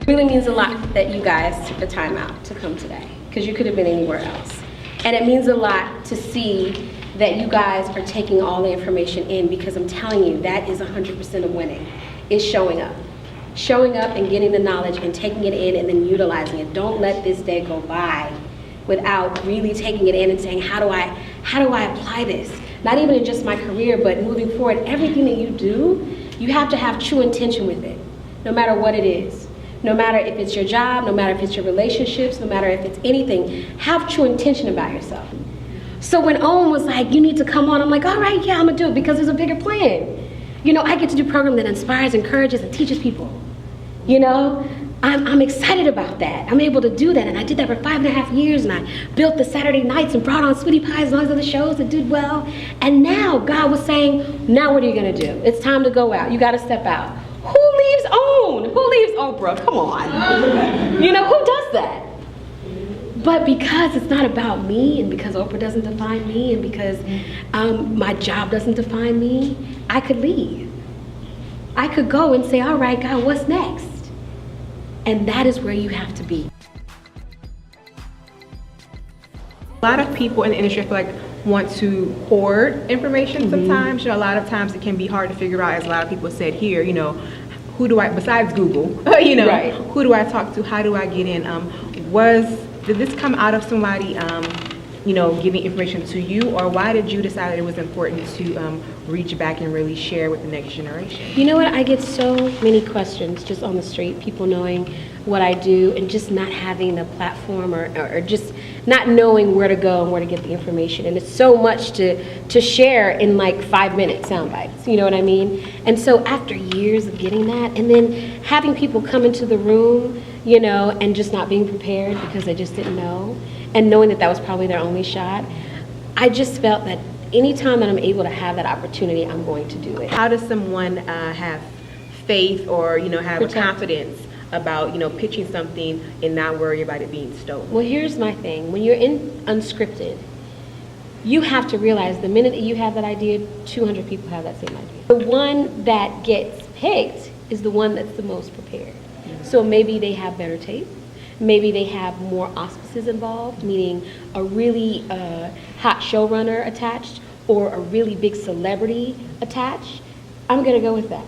It really means a lot that you guys took the time out to come today, because you could have been anywhere else. And it means a lot to see that you guys are taking all the information in, because I'm telling you, that is 100% of winning, is showing up. Showing up and getting the knowledge and taking it in and then utilizing it. Don't let this day go by without really taking it in and saying, how do I apply this? Not even in just my career, but moving forward, everything that you do, you have to have true intention with it, no matter what it is. No matter if it's your job, no matter if it's your relationships, no matter if it's anything, have true intention about yourself. So when Owen was like, you need to come on, I'm like, all right, yeah, I'm gonna do it, because there's a bigger plan. You know, I get to do a program that inspires, encourages, and teaches people. You know, I'm excited about that. I'm able to do that, and I did that for 5.5 years, and I built the Saturday nights and brought on Sweetie Pies and all these other shows that did well. And now God was saying, now what are you gonna do? It's time to go out. You gotta step out. Who leaves Own? Who leaves Oprah? Come on. You know, who does that? But because it's not about me, and because Oprah doesn't define me, and because my job doesn't define me, I could leave. I could go and say, all right, God, what's next? And that is where you have to be. A lot of people in the industry, I feel like, want to hoard information sometimes. You know, a lot of times it can be hard to figure out, as a lot of people said here, you know, who do I, besides Google, you know, right. Who do I talk to? How do I get in? Did this come out of somebody, you know, giving information to you, or why did you decide that it was important to reach back and really share with the next generation? You know what, I get so many questions just on the street, people knowing what I do and just not having a platform or just not knowing where to go and where to get the information. And it's so much to share in like 5-minute sound bites, you know what I mean? And so after years of getting that, and then having people come into the room, you know, and just not being prepared because they just didn't know, and knowing that that was probably their only shot, I just felt that anytime that I'm able to have that opportunity, I'm going to do it. How does someone have faith or, you know, have confidence about, you know, pitching something and not worry about it being stolen? Well, here's my thing. When you're in unscripted, you have to realize the minute that you have that idea, 200 people have that same idea. The one that gets picked is the one that's the most prepared. So maybe they have better tape. Maybe they have more auspices involved, meaning a really hot showrunner attached or a really big celebrity attached. I'm gonna go with that,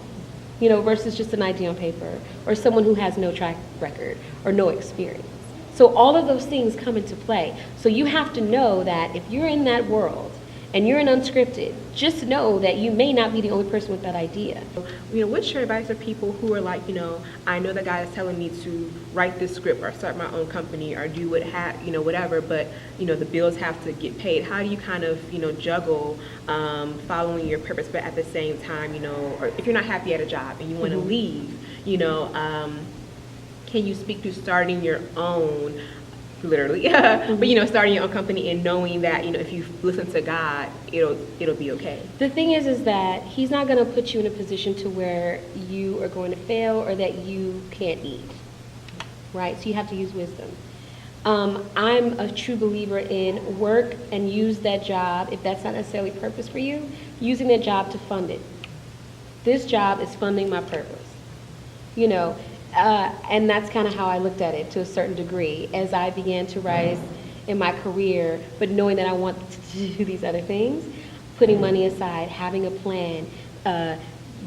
you know, versus just an idea on paper or someone who has no track record or no experience. So all of those things come into play. So you have to know that if you're in that world and you're in unscripted, just know that you may not be the only person with that idea. You know, what's your advice for people who are like, you know, I know the guy is telling me to write this script or start my own company or do you know, whatever, but, you know, the bills have to get paid. How do you kind of, you know, juggle following your purpose, but at the same time, you know, or if you're not happy at a job and you want to leave, you know, can you speak to starting your own, literally, but, you know, starting your own company and knowing that, you know, if you listen to God, it'll be okay? The thing is that He's not going to put you in a position to where you are going to fail or that you can't eat, right? So you have to use wisdom. I'm a true believer in work and use that job, if that's not necessarily purpose for you, using that job to fund it. This job is funding my purpose, you know. And that's kind of how I looked at it to a certain degree as I began to rise in my career, but knowing that I wanted to do these other things, putting money aside, having a plan,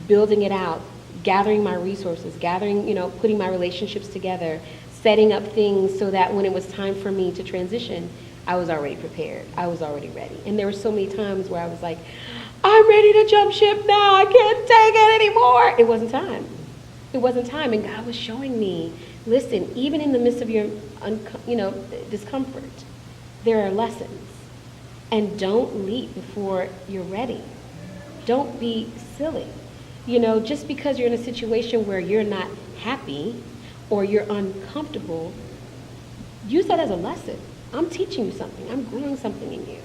building it out, gathering my resources, you know, putting my relationships together, setting up things so that when it was time for me to transition, I was already prepared. I was already ready. And there were so many times where I was like, I'm ready to jump ship now. I can't take it anymore. It wasn't time. It wasn't time, and God was showing me, listen, even in the midst of your, you know, discomfort, there are lessons. And don't leap before you're ready. Don't be silly. You know, just because you're in a situation where you're not happy or you're uncomfortable, use that as a lesson. I'm teaching you something. I'm growing something in you.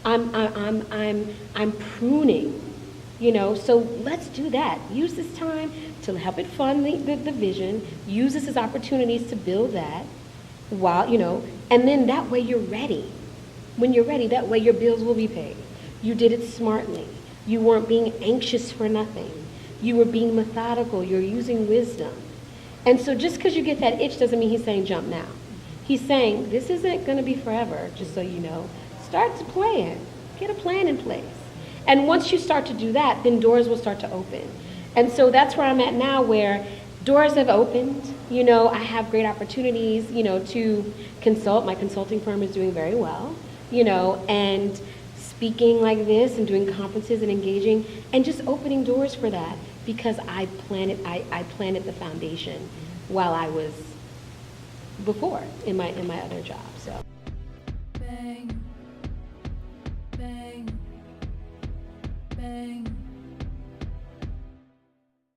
I'm pruning. You know, so let's do that. Use this time to help it fund the vision. Use this as opportunities to build that while, you know, and then that way you're ready. When you're ready, that way your bills will be paid. You did it smartly. You weren't being anxious for nothing. You were being methodical. You're using wisdom. And so just because you get that itch doesn't mean he's saying jump now. He's saying this isn't going to be forever, just so you know. Start to plan. Get a plan in place. And once you start to do that, then doors will start to open. And so that's where I'm at now, where doors have opened. You know, I have great opportunities, you know, to consult. My consulting firm is doing very well, you know, and speaking like this and doing conferences and engaging and just opening doors for that because I planted the foundation while I was before in my other job. So. Bang, bang, bang.